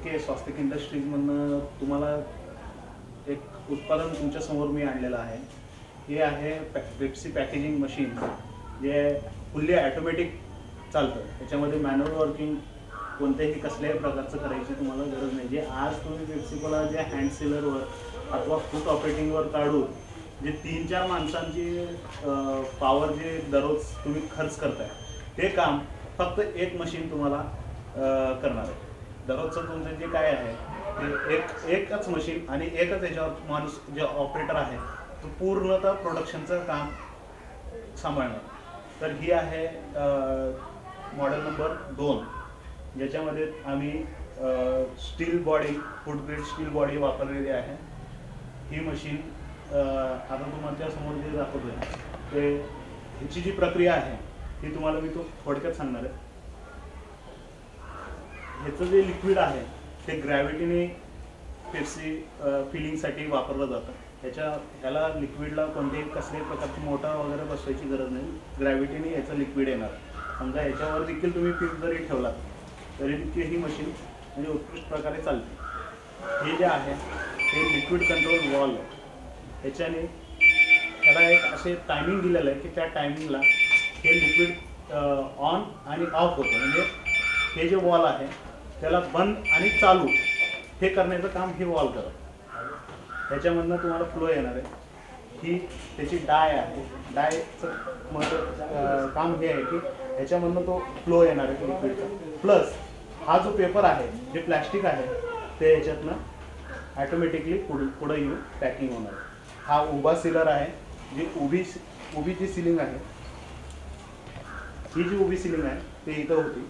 के स्वास्तिक इंडस्ट्रीजमधनं तुम्हाला एक उत्पादन तुमच्या समोर मी आणलेलं आहे. हे आहे पेप्सी पॅकेजिंग मशीन, जे फुल्ली ॲटोमॅटिक चालतं. त्याच्यामध्ये मॅन्युअल वर्किंग कोणत्याही कसल्याही प्रकारचं करायची तुम्हाला गरज नाही. जे आज तुम्ही पेप्सिकोला जे हँड सीलरवर अथवा फूट ऑपरेटिंगवर काढून जे 3-4 माणसांची पॉवर जे दररोज तुम्ही खर्च करताय, ते काम फक्त एक मशीन तुम्हाला करणार आहे. दररोजचं तुमचं जे काय आहे ते एकच मशीन आणि एकच याच्यावर माणूस जे ऑपरेटर आहे तो पूर्णतः प्रोडक्शनचं काम सांभाळणार. तर ही आहे मॉडेल नंबर 2, ज्याच्यामध्ये आम्ही steel body, food grade steel body वापरलेली आहे. ही मशीन आता तुम्हाला समोर जे दाखवतोय ते ह्याची जी प्रक्रिया आहे ती तुम्हाला मी थोडक्यात सांगणार आहे. ह्याचं जे लिक्विड आहे ते ग्रॅव्हिटीने पेप्सी फिलिंगसाठी वापरलं जातं. ह्याला लिक्विडला कोणत्याही कसल्याही प्रकारची मोटर वगैरे बसवायची गरज नाही. ग्रॅव्हिटीने याचं लिक्विड येणार. समजा ह्याच्यावर देखील तुम्ही पीप जरी ठेवलात तरी देखील ही मशीन म्हणजे उत्कृष्ट प्रकारे चालते. हे जे आहे हे लिक्विड कंट्रोल वॉल आहे. ह्याच्याने ह्याला एक असे टायमिंग दिलेलं आहे की त्या टायमिंगला हे लिक्विड ऑन आणि ऑफ होतं. म्हणजे हे जे वॉल आहे त्याला बंद आणि चालू हे करण्याचं काम हे वॉल करत. ह्याच्यामधनं तुम्हाला फ्लो येणार आहे. ही त्याची डाय आहे. डायचं काम हे आहे की ह्याच्यामधनं तो फ्लो येणार आहे लिक्विडचा. प्लस हा जो पेपर आहे, जे प्लॅस्टिक आहे, ते ह्याच्यातनं ॲटोमॅटिकली पुढं येऊन पॅकिंग होणार आहे. हा उभा सीलर आहे. जी उभी जी सिलिंग आहे, ही जी उभी सिलिंग आहे ते इथं होती.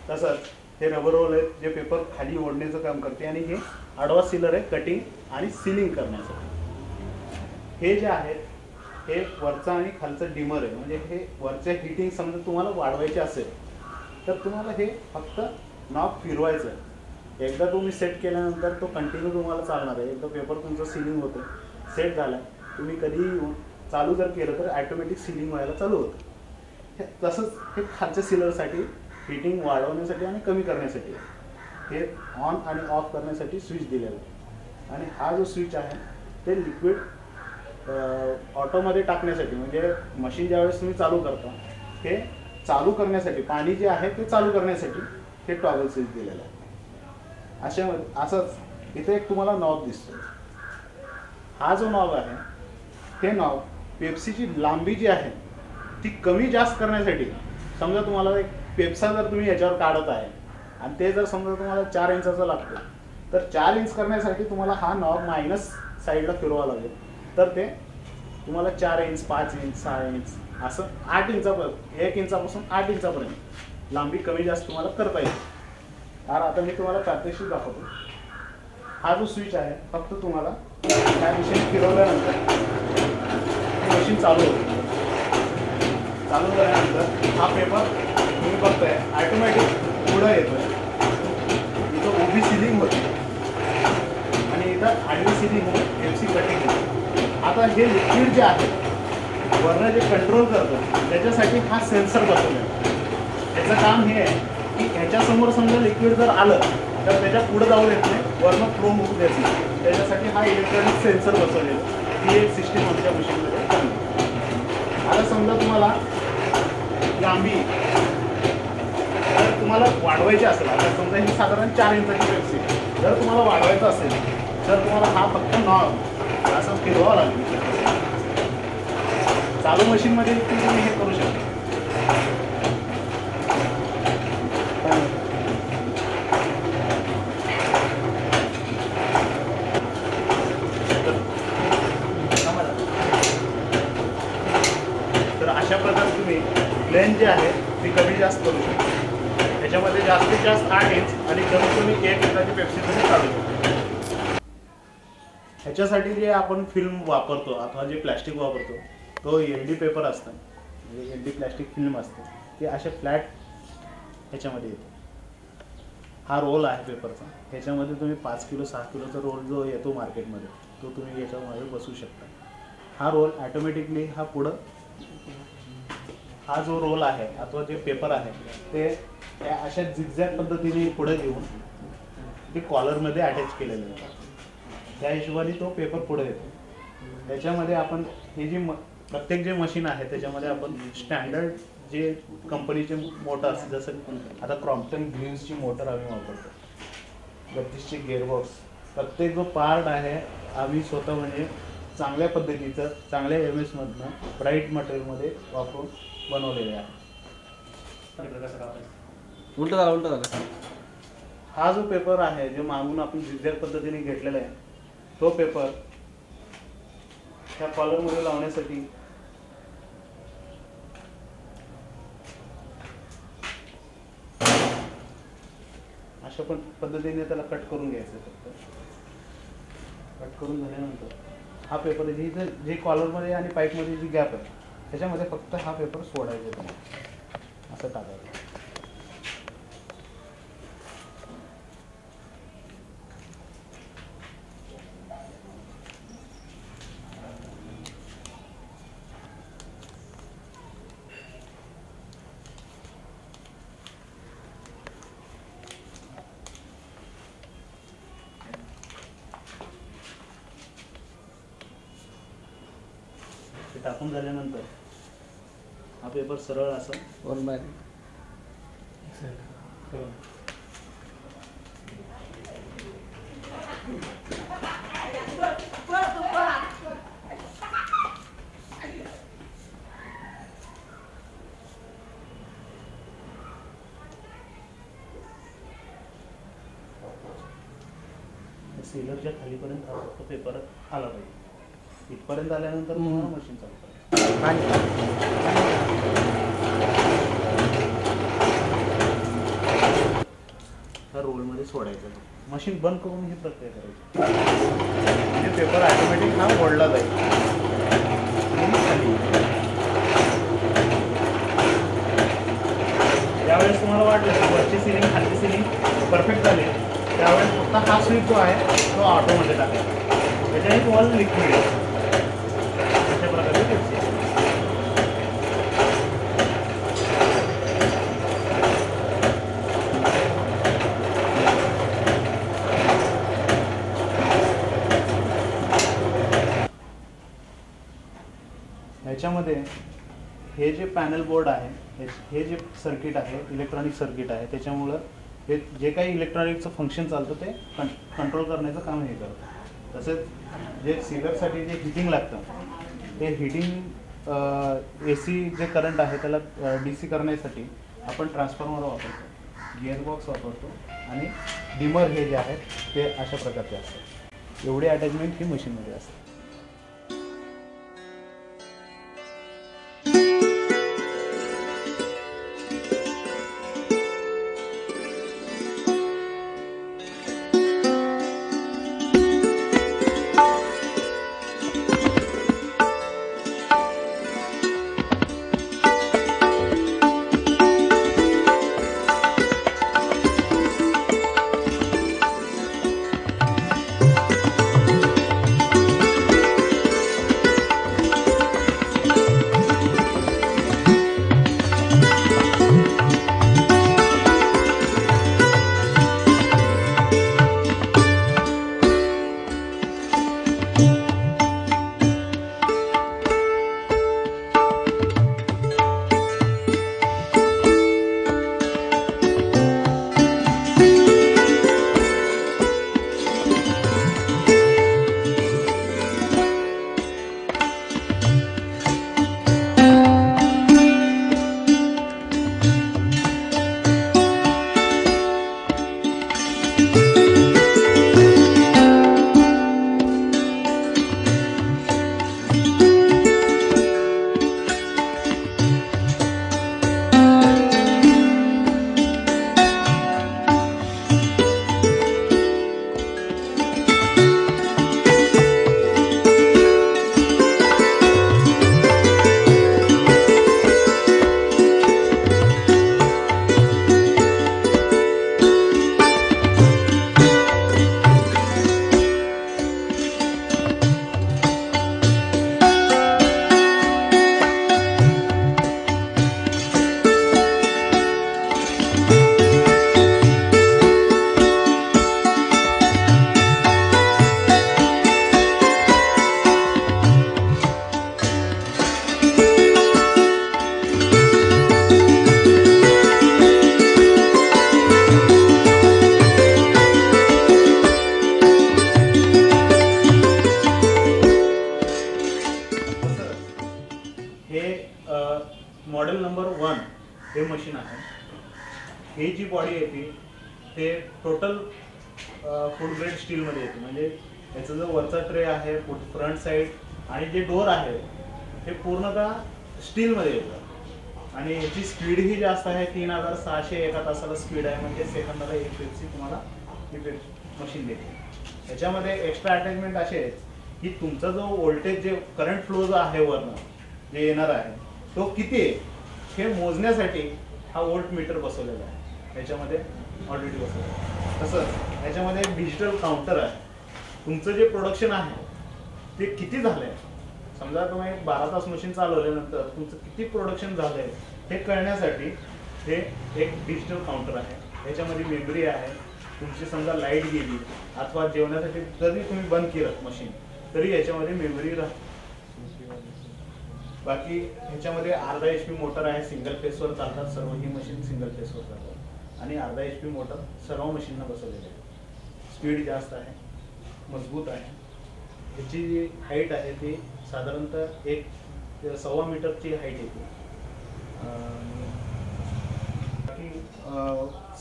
तसंच हे रबर रोल आहेत जे पेपर खाली ओढण्याचं काम करते. आणि हे आडवा सीलर आहे कटिंग आणि सीलिंग करण्यासाठी. हे जे आहेत हे वरचा आणि खालचं डिमर आहे. म्हणजे हे वरचे हिटिंग समजा तुम्हाला वाढवायचे असेल तर तुम्हाला हे फक्त नॉब फिरवायचं आहे. एकदा तुम्ही सेट केल्यानंतर तो कंटिन्यू तुम्हाला चालणार आहे. एकदा पेपर तुमचं सिलिंग होतं, सेट झाला, तुम्ही कधीही चालू जर केलं तर ॲटोमॅटिक सिलिंग व्हायला चालू होतं. तसंच हे खालच्या सीलरसाठी हिटिंग वाढवण्यासाठी आणि कमी करण्यासाठी हे ऑन आणि ऑफ करण्यासाठी स्विच दिलेलं आहे. आणि हा जो स्विच आहे ते लिक्विड ऑटोमध्ये टाकण्यासाठी, म्हणजे मशीन ज्यावेळेस तुम्ही चालू करता हे चालू करण्यासाठी, पाणी जे आहे ते चालू करण्यासाठी हे टॉगल स्विच दिलेलं आहे. असंच इथे एक तुम्हाला नॉब दिसतो. हा जो नॉब आहे हे नॉब पेप्सीची लांबी जी आहे ती कमी जास्त करण्यासाठी, समजा तुम्हाला एक पेप्सा जर तुम्ही याच्यावर काढत आहे आणि ते जर समजा तुम्हाला 4 इंचाचं लागतं तर 4 इंच करण्यासाठी तुम्हाला हा नॉब मायनस साईडला फिरवावा लागेल. तर ते तुम्हाला 4 इंच, 5 इंच, 6 इंच असं 8 इंचापर्यंत, 1 इंचापासून 8 इंचापर्यंत लांबी कमी जास्त तुम्हाला करता येईल. तर आता मी तुम्हाला प्रात्यक्षिक दाखवतो. हा जो स्विच आहे फक्त तुम्हाला त्या दिशेने फिरवल्यानंतर मशीन चालू होते. चालू झाल्यानंतर हा पेपर तुम्ही बघताय ॲटोमॅटिक पुढं येतोय. इथं उभी सिलिंग होती आणि इथं आडवी सिलिंग होऊन पेप्सी कटिंग होते. आता हे लिक्विड जे आहे वरनं जे कंट्रोल करतं त्याच्यासाठी हा सेन्सर बसवला आहे. त्याचं काम हे आहे की ह्याच्यासमोर समजा लिक्विड जर आलं तर त्याच्या पुढं जाऊ देत नाही, वरनं फ्लो होऊ देत नाही. त्याच्यासाठी हा इलेक्ट्रॉनिक सेन्सर बसवलेला ही एक सिस्टीम आमच्या मशीनमध्ये चालली. आता समजा तुम्हाला लांबी जर तुम्हाला वाढवायची असेल, आता समजा ही साधारण 4 इंचाची पेप्सी जर तुम्हाला वाढवायचं असेल तर तुम्हाला हा फक्त नॉब असं फिरवावं लागेल. चालू मशीनमध्ये तुम्ही हे करू शकता. तर अशा प्रकारे तुम्ही लेंथ जी आहे ती कमी जास्त करू शकता. त्याच्यामध्ये जास्तीत जास्त 8 इंच आणि कमीत कमी 1 इंचाची पेप्सी तुम्ही काढू शकता. ह्याच्यासाठी जे आपण फिल्म वापरतो अथवा जे प्लॅस्टिक वापरतो तो LD पेपर असतं, म्हणजे LD प्लॅस्टिक फिल्म असते. ते असे फ्लॅट ह्याच्यामध्ये येतो. हा रोल आहे पेपरचा. ह्याच्यामध्ये तुम्ही 5 किलो 6 किलोचा रोल जो येतो मार्केटमध्ये तो तुम्ही याच्यामध्ये बसवू शकता. हा रोल ॲटोमॅटिकली हा पुढं, हा जो रोल आहे अथवा जे पेपर आहे ते अशा झिगझॅग पद्धतीने पुढे घेऊन ते कॉलरमध्ये अटॅच केलेलं आहे. त्या हिशोबाने तो पेपर पुढे येतो. त्याच्यामध्ये आपण हे जी प्रत्येक जे मशीन आहे त्याच्यामध्ये आपण स्टँडर्ड जे कंपनीचे मोटर्स, जसं आता क्रॉम्प्टन ग्रीन्सची मोटर आम्ही वापरतो, गतिजचे गेअरबॉक्स, प्रत्येक जो पार्ट आहे आम्ही स्वतः म्हणजे चांगल्या पद्धतीचं, चांगल्या MS मधनं ब्राईट मटेरियलमध्ये वापरून बनवलेले आहे. उलट झालं. हा जो पेपर आहे जो मागून आपण झिगझॅग पद्धतीने घेतलेला आहे, तो पेपर त्या कॉलरमध्ये लावण्यासाठी अशा पण पद्धतीने त्याला कट करून घ्यायचं. फक्त कट करून झाल्यानंतर हा पेपर जे कॉलरमध्ये आणि पाईपमध्ये जी गॅप आहे त्याच्यामध्ये फक्त हा पेपर सोडायचा तुम्हाला, असं टाकायचं. ते टाकून झाल्यानंतर हा पेपर सरळ असं वन बाय सीलरच्या खालीपर्यंत हा फक्त पेपर आला पाहिजे. इथपर्यंत आल्यानंतर तुम्हाला मशीन चालू करायचं. त्या रोलमध्ये सोडायचं. मशीन बंद करून ही प्रक्रिया करायची. म्हणजे पेपर ऑटोमॅटिक हा ओढला जाईल. त्यावेळेस तुम्हाला वाटलं वरची सिलिंग खालची सिलिंग परफेक्ट झाली, त्यावेळेस फक्त हा स्विच जो आहे तो ऑटोमध्ये टाकायचा. त्याच्याने तुम्हाला लिक्विड येईल. अशा प्रकारे टिप्स आहे. ह्याच्यामध्ये हे जे पॅनल बोर्ड आहे, हे जे सर्किट आहे, इलेक्ट्रॉनिक सर्किट आहे, त्याच्यामुळं हे जे काही इलेक्ट्रॉनिकचं फंक्शन चालतं ते कंट्रोल करण्याचं काम हे करतं. तसेच जे सीलरसाठी जे हिटिंग लागतं ते हिटिंग AC जे करंट आहे त्याला DC करण्यासाठी आपण ट्रान्सफॉर्मर वापरतो, गिअरबॉक्स वापरतो आणि डिमर हे जे आहेत ते अशा प्रकारचे असतात. एवढी अटॅचमेंट ही मशीनमध्ये असते. हे मॉडेल नंबर 1 हे मशीन आहे. ही जी बॉडी येते ते टोटल फूड ग्रेड स्टीलमध्ये येते. म्हणजे याचा जो वरचा ट्रे आहे, फ्रंट साईड आणि जे डोर आहे हे पूर्णतः स्टीलमध्ये येतं. आणि याची स्पीडही जास्त आहे. 3600 एका तासाला स्पीड आहे. म्हणजे सेकंदाला एक पेप्सी तुम्हाला ही मशीन देते. याच्यामध्ये एक्स्ट्रा अटॅचमेंट असे आहेत की तुमचा जो व्होल्टेज जे करंट फ्लो जो आहे वरनं जे येणार आहे तो किती आहे हे मोजण्यासाठी हा व्होल्ट मीटर बसवलेला आहे. याच्यामध्ये ऑलरेडी बसवलेला आहे. तसंच याच्यामध्ये डिजिटल काउंटर आहे. तुमचं जे प्रोडक्शन आहे ते किती झालं आहे, समजा तुम्ही 12 तास मशीन चालवल्यानंतर तुमचं किती प्रोडक्शन झालं आहे हे कळण्यासाठी हे एक डिजिटल काउंटर आहे. याच्यामध्ये मेमरी आहे. तुमची समजा लाईट गेली अथवा जेवणासाठी जरी तुम्ही बंद केलं मशीन तरी याच्यामध्ये मेमरी राहते. बाकी ह्याच्यामध्ये अर्धा HP मोटर आहे. सिंगल फेसवर चालतात सर्व. ही मशीन सिंगल फेसवर चालतात आणि अर्धा HP मोटर सर्व मशीनला बसवलेली आहे. स्पीड जास्त आहे, मजबूत आहे. ह्याची जी हाईट आहे ती साधारणतः 1.25 मीटरची हाईट येते. बाकी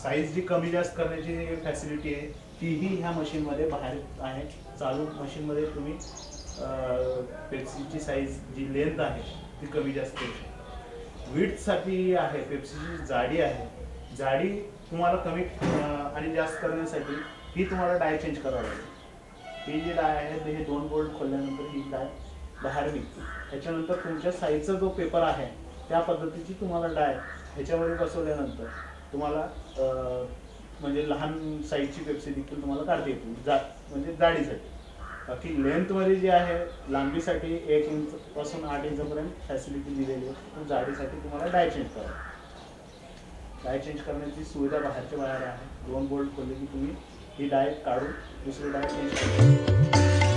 साईज जी कमी जास्त करण्याची फॅसिलिटी आहे तीही ह्या मशीनमध्ये बाहेर आहे. चालू मशीनमध्ये तुम्ही पेप्सीची साईज जी लेंथ आहे ती कमी जास्त करू शकता. विड्थसाठी आहे. पेप्सीची जाडी आहे. जाडी तुम्हाला कमी आणि जास्त करण्यासाठी ही तुम्हाला डाय चेंज करावं लागेल. ही जी डाय आहे हे 2 बोल्ट खोलल्यानंतर ही डाय बाहेर निघते. त्याच्यानंतर तुमच्या साईजचा जो पेपर आहे त्या पद्धतीची तुम्हाला डाय ह्याच्यामध्ये बसवल्यानंतर तुम्हाला म्हणजे लहान साईजची पेप्सी देखील तुम्हाला काढता येतील म्हणजे जाडीसाठी. बाकी लेंथमध्ये जे आहे लांबीसाठी 1 इंचपासून 8 इंचपर्यंत फॅसिलिटी दिलेली आहे. जाडीसाठी तुम्हाला डाय चेंज करावं. डाय चेंज करण्याची सुविधा बाहेरच्या बाहेर आहे. 2 बोल्ट खोलले की तुम्ही ही डाय काढून दुसरी डाय चेंज करू शकता.